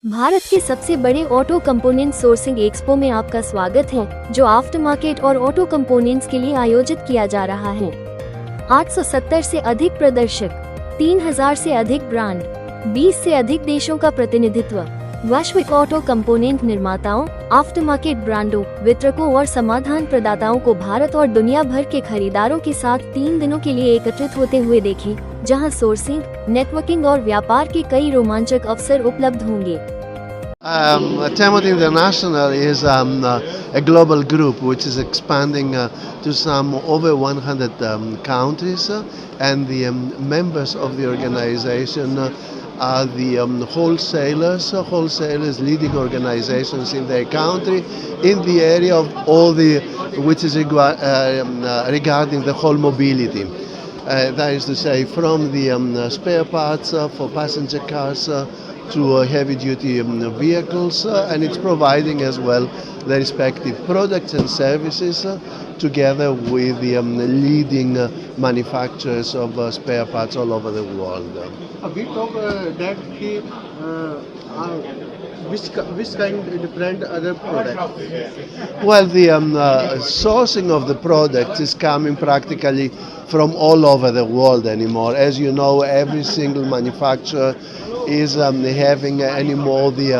भारत के सबसे बड़े ऑटो कंपोनेंट सोर्सिंग एक्सपो में आपका स्वागत है, जो आफ्टर मार्केट और ऑटो कंपोनेंट्स के लिए आयोजित किया जा रहा है। 870 से अधिक प्रदर्शक, 3000 से अधिक ब्रांड, 20 से अधिक देशों का प्रतिनिधित्व, वैश्विक ऑटो कंपोनेंट निर्माताओं, आफ्टर मार्केट ब्रांडों, वितरकों और समाधान प्रदाताओं को भारत और दुनिया भर के खरीदारों के साथ 3 दिनों के लिए एकत्रित होते हुए देखें, जहां सोर्सिंग, नेटवर्किंग और व्यापार के कई रोमांचक अवसर उपलब्ध होंगे। Temat International is a global group which is expanding to some over 100 countries, and the members of the organization are the wholesalers, leading organizations in their country in the area of all the which is regarding the whole mobility. That is to say, from the spare parts for passenger cars to heavy-duty vehicles, and it's providing as well the respective products and services together with the leading manufacturers of spare parts all over the world. We talk that which kind of different other products. Well, the sourcing of the products is coming practically from all over the world anymore. As you know, every single manufacturer is having anymore the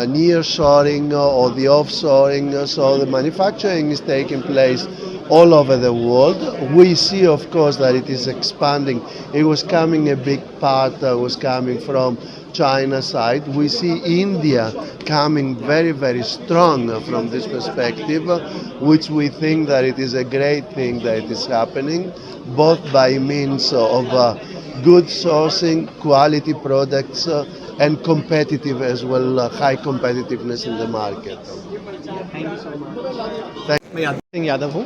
near-shoring or the off-shoring, so the manufacturing is taking place all over the world. We see, of course, that it is expanding. It was coming, a big part was coming from China side. We see India coming very, very strong from this perspective, which we think that it is a great thing that it is happening, both by means of good sourcing, quality products, and competitive as well, high competitiveness in the market. Thank you so much. मैं यादव सिंह यादव हूँ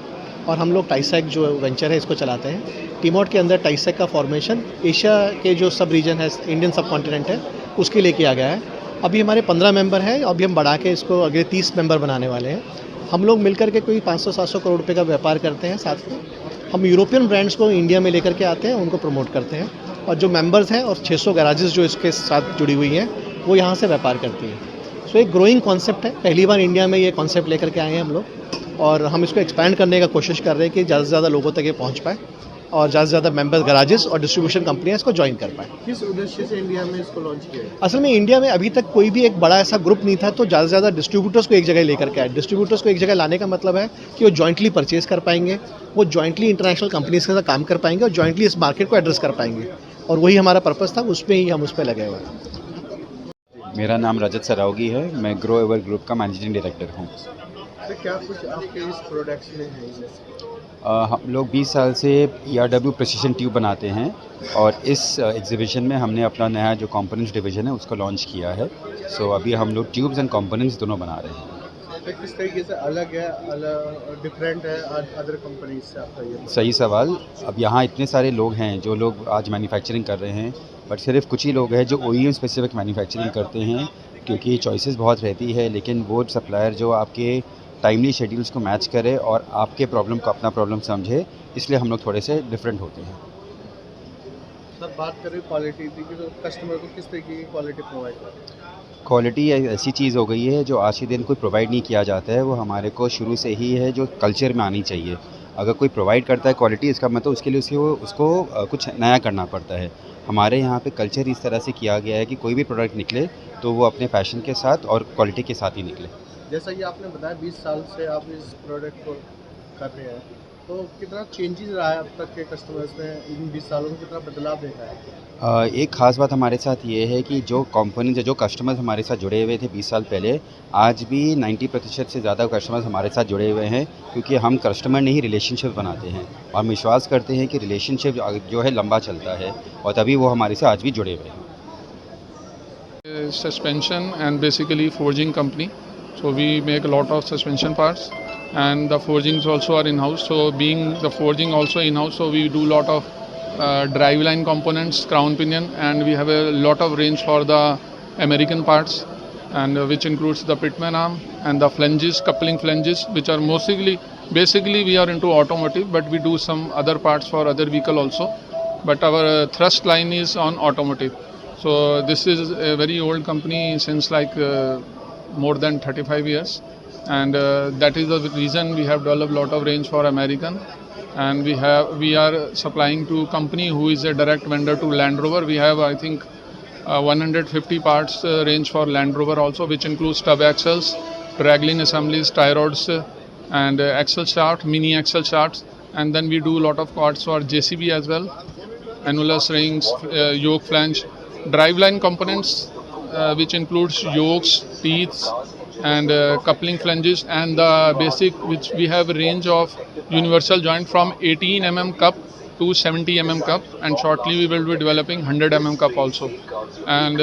और हम लोग टाइसेक जो venture है इसको चलाते हैं। टीमोट के अंदर टाइसेक का फॉर्मेशन एशिया के जो सब रीजन है, इंडियन सब कॉन्टिनेंट है, उसके लिए किया गया है। अभी हमारे 15 मेंबर हैं, अभी हम बढ़ा के इसको अगले 30 मेंबर बनाने वाले हैं। हम लोग मिलकर के कोई 500-700 करोड़ रुपए का व्यापार करते हैं। साथ में हम यूरोपियन ब्रांड्स को इंडिया में लेकर के आते हैं, उनको प्रमोट करते हैं, और जो मेंबर्स हैं और 600 गैराजेस जो इसके साथ जुड़ी हुई हैं वो यहाँ से व्यापार करती हैं। सो एक ग्रोइंग कॉन्सेप्ट है, पहली बार इंडिया में ये कॉन्सेप्ट लेकर के आए हैं हम लोग, और हम इसको एक्सपैंड करने का कोशिश कर रहे हैं कि ज़्यादा से ज़्यादा लोगों तक ये पहुँच पाए और ज़्यादा से ज़्यादा मेंबर्स गैराजेस और डिस्ट्रीब्यूशन कंपनियाँ इसको ज्वाइन कर पाए। किस उद्देश्य से इंडिया में इसको लॉन्च किया है? असल में इंडिया में अभी तक कोई भी एक बड़ा ऐसा ग्रुप नहीं था, तो ज़्यादा से ज़्यादा डिस्ट्रीब्यूटर्स को एक जगह लेकर के आए। डिस्ट्रीब्यूटर्स को एक जगह लाने का मतलब है कि वो जॉइंटली परचेज कर पाएंगे, वो जॉइंटली इंटरनेशनल कंपनीज के साथ काम कर पाएंगे और जॉइंटली इस मार्केट को एड्रेस कर पाएंगे, और वही हमारा पर्पस था, उसमें ही हम उस पर लगे हुए हैं। मेरा नाम रजत सरावगी है, मैं ग्रो एवर ग्रुप का मैनेजिंग डायरेक्टर हूँ। तो क्या कुछ आपके इस प्रोडक्ट्स में है? हम लोग 20 साल से ERW प्रिसिशन ट्यूब बनाते हैं, और इस एग्जीबिशन में हमने अपना नया जो कंपोनेंट्स डिवीज़न है उसको लॉन्च किया है। सो अभी हम लोग ट्यूब्स एंड कंपोनेंट्स दोनों बना रहे हैं। तो किस तरीके से अलग है, अलग डिफरेंट है अदर कंपनीज से आपका ये? सही सवाल। अब यहाँ इतने सारे लोग हैं जो लोग आज मैन्युफैक्चरिंग कर रहे हैं, बट सिर्फ कुछ ही लोग हैं जो OEM स्पेसिफिक मैन्युफैक्चरिंग करते हैं, क्योंकि चॉइसेस बहुत रहती है, लेकिन वो सप्लायर जो आपके टाइमली शेड्यूल्स को मैच करे और आपके प्रॉब्लम को अपना प्रॉब्लम समझे, इसलिए हम लोग थोड़े से डिफरेंट होते हैं। सर, बात करें क्वालिटी की, तो कस्टमर को किस तरीके की क्वालिटी प्रोवाइड करें? क्वालिटी ऐसी चीज़ हो गई है जो आज के दिन कोई प्रोवाइड नहीं किया जाता है, वो हमारे को शुरू से ही है जो कल्चर में आनी चाहिए। अगर कोई प्रोवाइड करता है क्वालिटी, इसका मतलब उसके लिए उसको कुछ नया करना पड़ता है। हमारे यहाँ पे कल्चर इस तरह से किया गया है कि कोई भी प्रोडक्ट निकले तो वो अपने पैशन के साथ और क्वालिटी के साथ ही निकले। जैसा कि आपने बताया 20 साल से आप इस प्रोडक्ट को कर रहे हैं, तो कितना चेंजेस रहा है अब तक के कस्टमर्स में? इन 20 सालों में कितना बदलाव देखा है? एक ख़ास बात हमारे साथ ये है कि जो कंपनी जो कस्टमर्स हमारे साथ जुड़े हुए थे 20 साल पहले, आज भी 90% से ज़्यादा कस्टमर्स हमारे साथ जुड़े हुए हैं, क्योंकि हम कस्टमर नहीं रिलेशनशिप बनाते हैं, और हम विश्वास करते हैं कि रिलेशनशिप जो है लंबा चलता है, और तभी वो हमारे से आज भी जुड़े हुए हैं। Suspension and basically forging company, so we make a lot of suspension parts, and the forgings also are in house. So being the forging also in house, so we do lot of driveline components, crown pinion, and we have a lot of range for the American parts, and which includes the pitman arm and the flanges, coupling flanges, which are basically we are into automotive, but we do some other parts for other vehicle also, but our thrust line is on automotive. So this is a very old company since like more than 35 years, and that is the reason we have developed a lot of range for American, and we are supplying to company who is a direct vendor to Land Rover. We have I think 150 parts range for Land Rover also, which includes tub axles, dragline assemblies, tie rods, and axle shaft, mini axle shafts, and then we do a lot of parts for JCB as well, annulus rings, yoke flange, driveline components, which includes yokes, teeth, and coupling flanges, and the basic, which we have a range of universal joint from 18 cup to 70 cup, and shortly we will be developing 100 cup also. And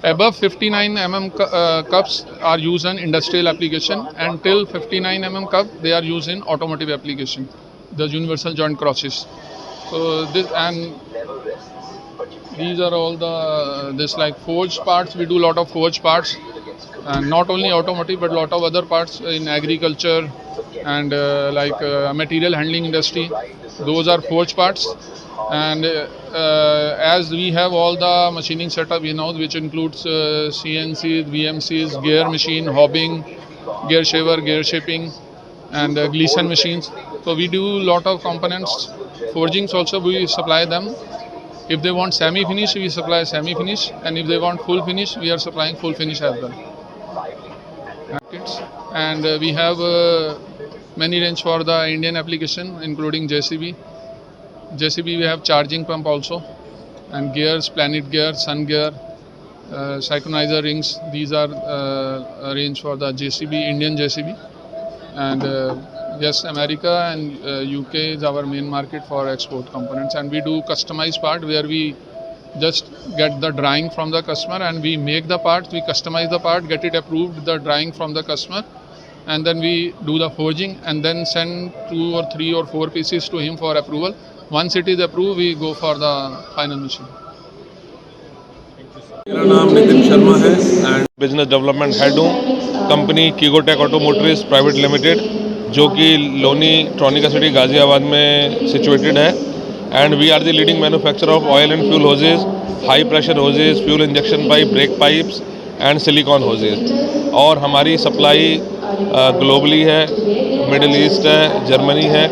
above 59 cups are used in industrial application, and till 59 cup they are used in automotive application, the universal joint crosses. So this, and these are all the this like forged parts. We do a lot of forged parts, and not only automotive but a lot of other parts in agriculture and material handling industry. Those are forged parts. And as we have all the machining setup in-house, which includes CNCs, VMCs, gear machine, hobbing, gear shaver, gear shaping, and Gleason machines. So we do a lot of components. Forgings also we supply them. If they want semi-finish, we supply semi-finish, and if they want full finish, we are supplying full finish as well. And we have many range for the Indian application, including JCB. JCB we have charging pump also, and gears, planet gear, sun gear, synchronizer rings. These are range for the JCB, Indian JCB. And yes, America and UK is our main market for export components, and we do customized part where we just get the drawing from the customer and we make the part, we customize the part, get it approved, the drawing from the customer, and then we do the forging and then send 2 or 3 or 4 pieces to him for approval. Once it is approved, we go for the final machine. मेरा नाम नितिन शर्मा है and business development head हूँ company Kigotech automotives private limited, जो कि Loni Tronica city Ghaziabad में situated है. And we are the leading manufacturer of oil and fuel hoses, high pressure hoses, fuel injection pipe, brake pipes and silicone hoses. और हमारी supply globally है, middle east है, Germany है,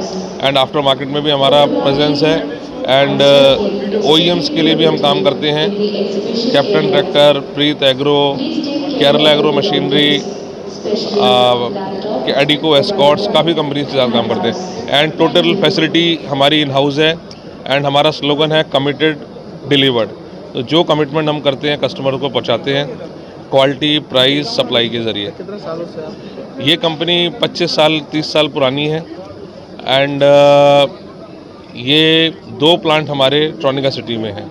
and aftermarket में भी हमारा presence है. And OEMs के लिए भी हम काम करते हैं. कैप्टन ट्रैक्टर, प्रीत agro, Kerala agro machinery, एडिको Escorts, काफ़ी कंपनीज के साथ काम करते हैं. एंड टोटल फैसिलिटी हमारी इन हाउस है, एंड हमारा स्लोगन है कमिटेड डिलीवर्ड. तो जो कमिटमेंट हम करते हैं कस्टमर को पहुंचाते हैं, क्वालिटी, प्राइस, सप्लाई के ज़रिए. कितने सालों से आप? ये कंपनी 25 साल 30 साल पुरानी है. एंड ये 2 प्लांट हमारे ट्रॉनिका सिटी में हैं.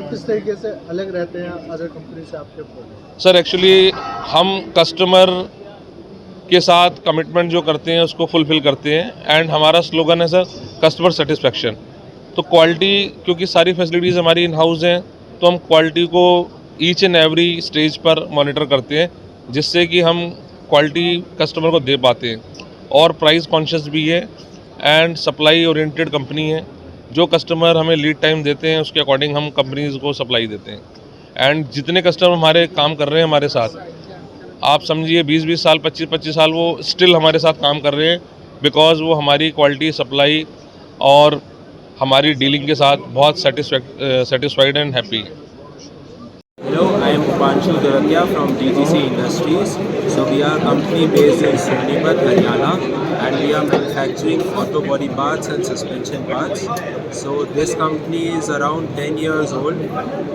किस तरीके से अलग रहते हैं अदर कंपनी से आपके प्रोडक्ट? सर एक्चुअली हम कस्टमर के साथ कमिटमेंट जो करते हैं उसको फुलफ़िल करते हैं, एंड हमारा स्लोगन है सर कस्टमर सेटिस्फेक्शन. तो क्वालिटी, क्योंकि सारी फैसिलिटीज़ हमारी इन हाउस हैं, तो हम क्वालिटी को ईच एंड एवरी स्टेज पर मॉनिटर करते हैं, जिससे कि हम क्वालिटी कस्टमर को दे पाते हैं. और प्राइस कॉन्शियस भी है, एंड सप्लाई ओरिएंटेड कंपनी है. जो कस्टमर हमें लीड टाइम देते हैं उसके अकॉर्डिंग हम कंपनीज़ को सप्लाई देते हैं. एंड जितने कस्टमर हमारे काम कर रहे हैं हमारे साथ, आप समझिए 20-20 साल, 25-25 साल, वो स्टिल हमारे साथ काम कर रहे हैं, बिकॉज वो हमारी क्वालिटी, सप्लाई और हमारी डीलिंग के साथ बहुत सेटिस्फाइड एंड हैप्पी है. Hello, I am Upanshu Durakia from DGC Industries. So we are a company based in Sonipat, Haryana, and we are manufacturing auto body parts and suspension parts. So this company is around 10 years old.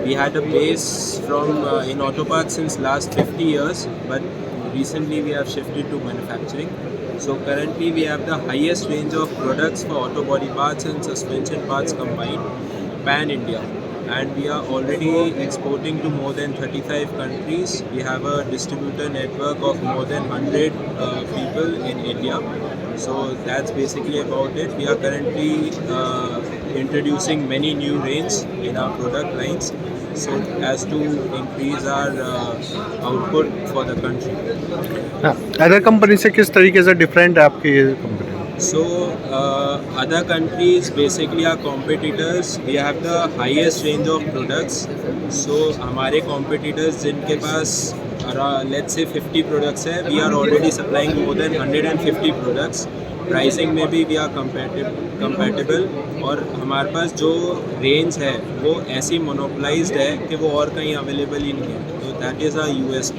We had a base from in auto parts since last 50 years, but recently we have shifted to manufacturing. So currently we have the highest range of products for auto body parts and suspension parts combined pan India. And we are already exporting to more than 35 countries. We have a distributor network of more than 100 people in India. So that's basically about it. We are currently introducing many new ranges in our product lines, so as to increase our output for the country. Other company से किस तरीके से different है आपकी ये company? So other countries basically are competitors. We have the highest range of products. So हमारे competitors जिनके पास let's say 50 products है, we are already supplying more than 150 products. Pricing में भी we are compatible और हमारे पास जो range है वो ऐसी monopolized है कि वो और कहीं available ही नहीं है. So that is our USP.